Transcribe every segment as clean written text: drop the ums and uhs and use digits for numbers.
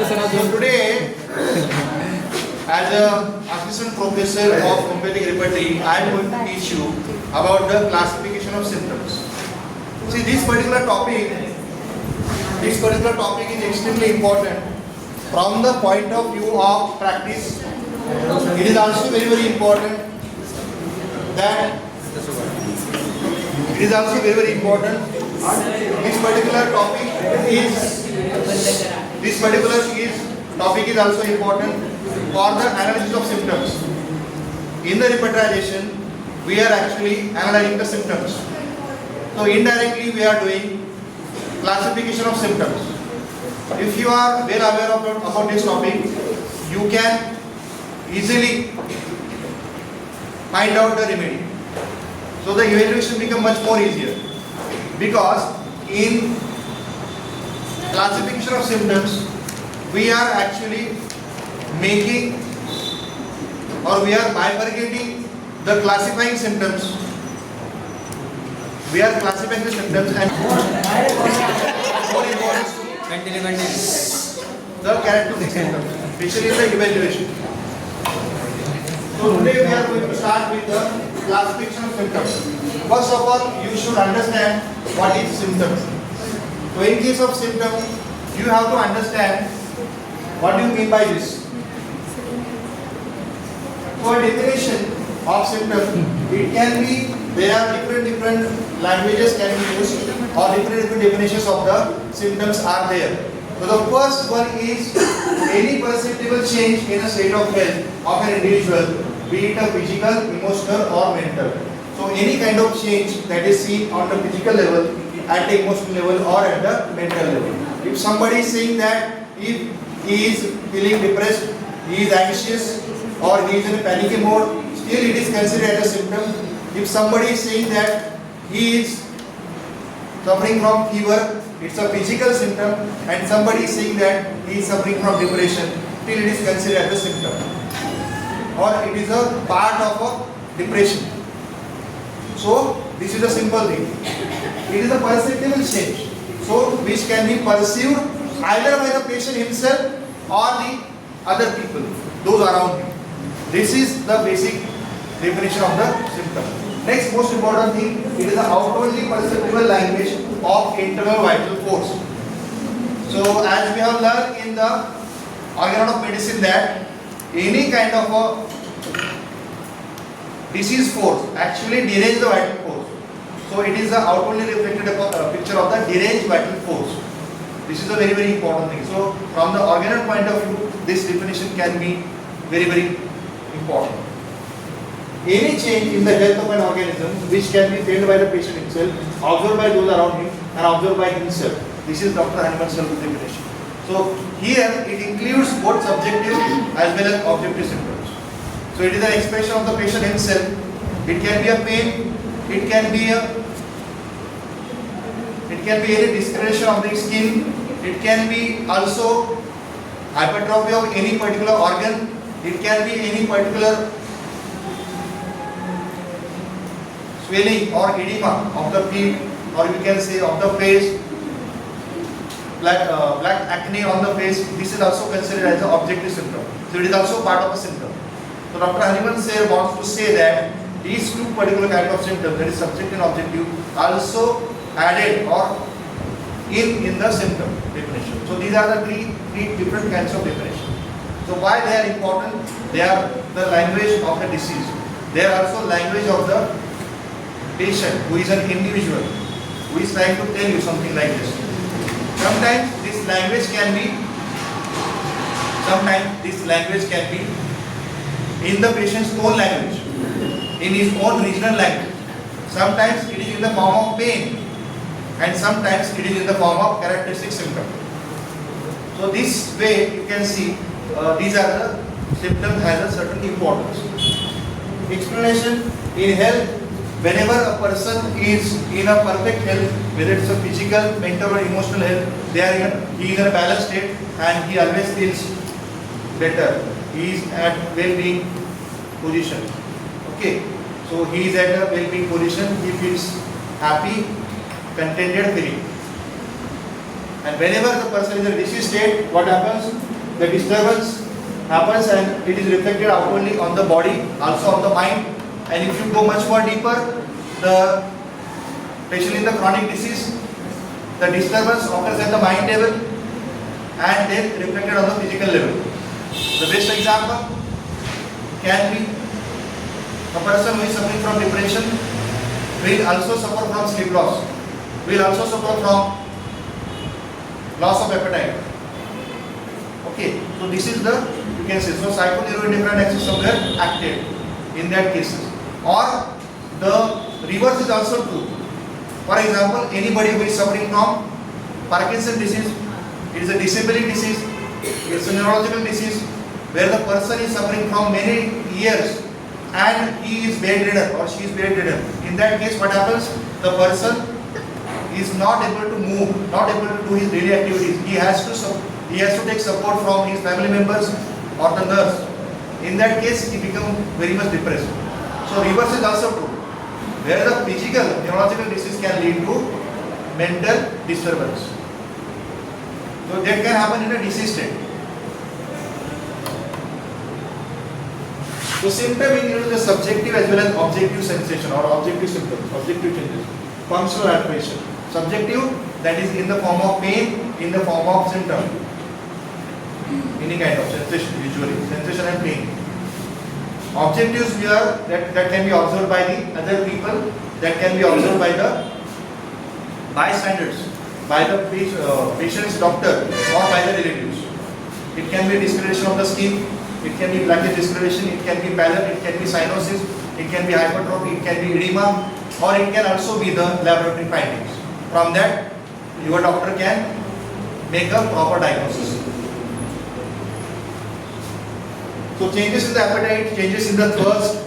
So today, as a assistant professor of Homoeopathic Repertory, I am going to teach you about the classification of symptoms. See, this particular topic is extremely important from the point of view of practice. It is also very important that this particular topic is also important for the analysis of symptoms. In the repertorization, we are actually analyzing the symptoms. So indirectly we are doing classification of symptoms. If you are well aware about this topic, you can easily find out the remedy. So the evaluation becomes much more easier, because in classification of symptoms we are actually making, or we are bifurcating the classifying symptoms. We are classifying the symptoms and more important the characteristic symptoms, especially in the evaluation. So today we are going to start with the classification of symptoms. First of all, you should understand what is symptoms. So in case of symptom, you have to understand what do you mean by this. For definition of symptom, it can be, there are different languages can be used, or different definitions of the symptoms are there. So the first one is any perceptible change in a state of health of an individual, be it a physical, emotional or mental. So any kind of change that is seen on the physical level, at the emotional level or at the mental level. If somebody is saying that if he is feeling depressed, he is anxious, or he is in a panicky mode, still it is considered as a symptom. If somebody is saying that he is suffering from fever, it's a physical symptom, and somebody is saying that he is suffering from depression, still it is considered as a symptom, or it is a part of a depression. So this is a simple thing. It is a perceptible change, so which can be perceived either by the patient himself or the other people, those around him. This is the basic definition of the symptom. Next most important thing, it is the outwardly perceptible language of internal vital force. So as we have learned in the organ of medicine that any kind of a disease force actually derange the vital force. So it is the outwardly reflected picture of the deranged vital force. This is a very important thing. So from the organal point of view, this definition can be very important. Any change in the health of an organism which can be felt by the patient himself, observed by those around him, and observed by himself. This is Dr. Hahnemann's definition. So here it includes both subjective as well as objective symptoms. So it is an expression of the patient himself. It can be a pain, it can be any discoloration of the skin, it can be also hypertrophy of any particular organ, it can be any particular swelling or edema of the feet, or you can say of the face, black acne on the face. This is also considered as an objective symptom. So it is also part of a symptom. So Dr. Hahnemann wants to say that these two particular kind of symptoms, that is subjective and objective, also added or in the symptom definition. So these are the three different kinds of definition. So why they are important? They are the language of the disease. They are also language of the patient, who is an individual, who is trying to tell you something like this. Sometimes this language can be in the patient's own language, in his own regional language. Sometimes it is in the form of pain, and sometimes it is in the form of characteristic symptom. So this way you can see these are the symptoms has a certain importance. Explanation: in health, whenever a person is in a perfect health, whether it's a physical, mental or emotional health, he is in a balanced state and he always feels better. He is at well-being position. Okay, so he is at a well-being position. He feels happy, contented feeling. And whenever the person is in a disease state, what happens? the disturbance happens and it is reflected outwardly on the body, also on the mind. And if you go much more deeper, especially in the chronic disease, the disturbance occurs at the mind level and then reflected on the physical level. The best example can be a person who is suffering from depression will also suffer from sleep loss, will also suffer from loss of appetite. Okay, so this is the, you can say, so psychoneuroendocrine axis somewhere active in that cases. Or the reverse is also true. For example, anybody who is suffering from Parkinson's disease, it is a disabling disease, it is a neurological disease where the person is suffering from many years and he is bedridden or she is bedridden. In that case, what happens? The person is not able to move, not able to do his daily activities. He has to take support from his family members or the nurse. In that case, he becomes very much depressed. So reverse is also true, where the physical neurological disease can lead to mental disturbance. So that can happen in a disease state. So symptom includes the subjective as well as objective sensation or objective symptoms, objective changes. Functional alteration. Subjective, that is in the form of pain, in the form of symptom. Any kind of sensation, usually sensation and pain. Objectives we are that can be observed by the other people, that can be observed by the bystanders, by the patient's doctor or by the relatives. It can be discoloration of the skin, it can be blackish discoloration, it can be pallor, it can be cyanosis, it can be hypertrophy, it can be edema, or it can also be the laboratory findings. From that, your doctor can make a proper diagnosis. So changes in the appetite, changes in the thirst,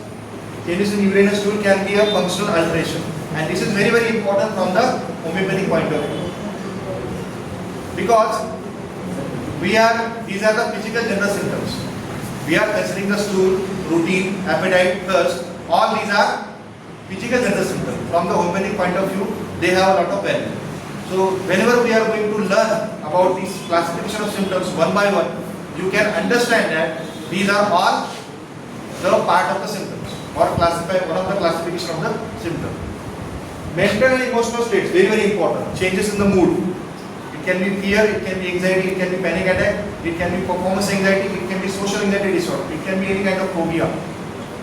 changes in urine and stool can be a functional alteration. And this is very, very important from the homeopathic point of view. Because these are the physical general symptoms. We are considering the stool, routine, appetite, thirst. All these are physical general symptoms. From the homeopathic point of view, they have a lot of value. So whenever we are going to learn about this classification of symptoms one by one, you can understand that these are all the part of the symptoms or one of the classification of the symptoms. Mental and emotional states, very, very important. Changes in the mood. It can be fear, it can be anxiety, it can be panic attack, it can be performance anxiety, it can be social anxiety disorder, it can be any kind of phobia.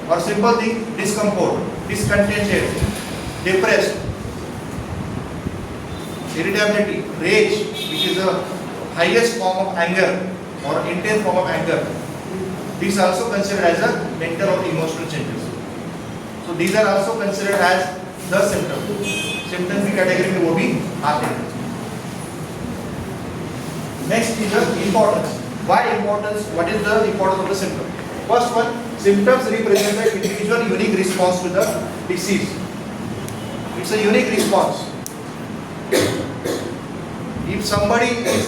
Or simple thing, discomfort, discontented, depressed, irritability, rage, which is the highest form of anger or intense form of anger. These are also considered as a mental or emotional changes. So these are also considered as the symptoms. Symptoms की category में वो भी आते हैं. Next is the importance. Why importance? What is the importance of the symptom? First one, symptoms represent the individual unique response to the disease. It's a unique response. If somebody is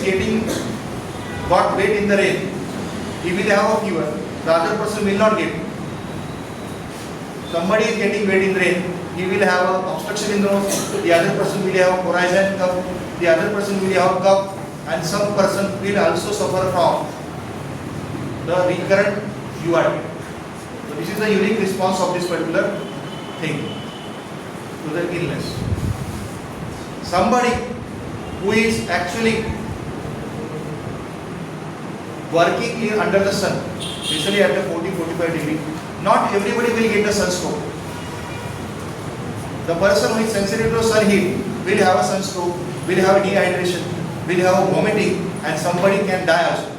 got wet in the rain, he will have a fever. The other person will not get it. Somebody is getting wet in the rain, he will have an obstruction in the nose. The other person will have a horizon cough. The other person will have a cough, and some person will also suffer from the recurrent URT. So this is the unique response of this particular thing to the illness. Somebody who is actually working under the sun, especially at the 40-45 degree, not everybody will get the sunstroke. The person who is sensitive to sun heat will have a sunstroke, will have dehydration, will have vomiting, and somebody can die also.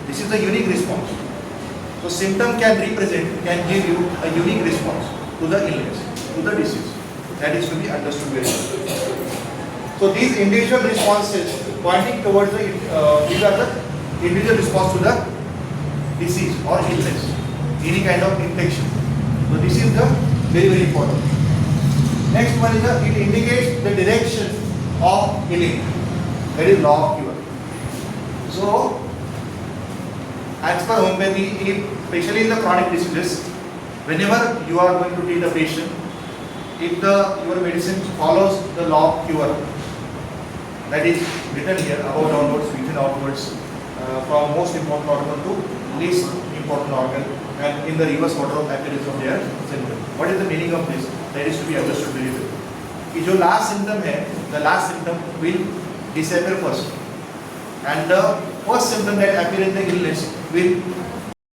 This is the unique response. So symptom can give you a unique response to the illness, to the disease. That is to be understood very well. So these individual responses pointing towards these are the individual response to the disease or illness, any kind of infection. So this is the very, very important. Next one is it indicates the direction of healing. That is law of cure. So as per homeopathy, especially in the chronic diseases, whenever you are going to treat a patient, if your medicine follows the law of cure, that is written here, above downwards, within outwards, from most important organ to least important organ, and in the reverse order of appearance of their symptom. What is the meaning of this? That is to be understood very well. कि जो last symptom है, the last symptom will disappear first, and the first symptom that appear in the illness will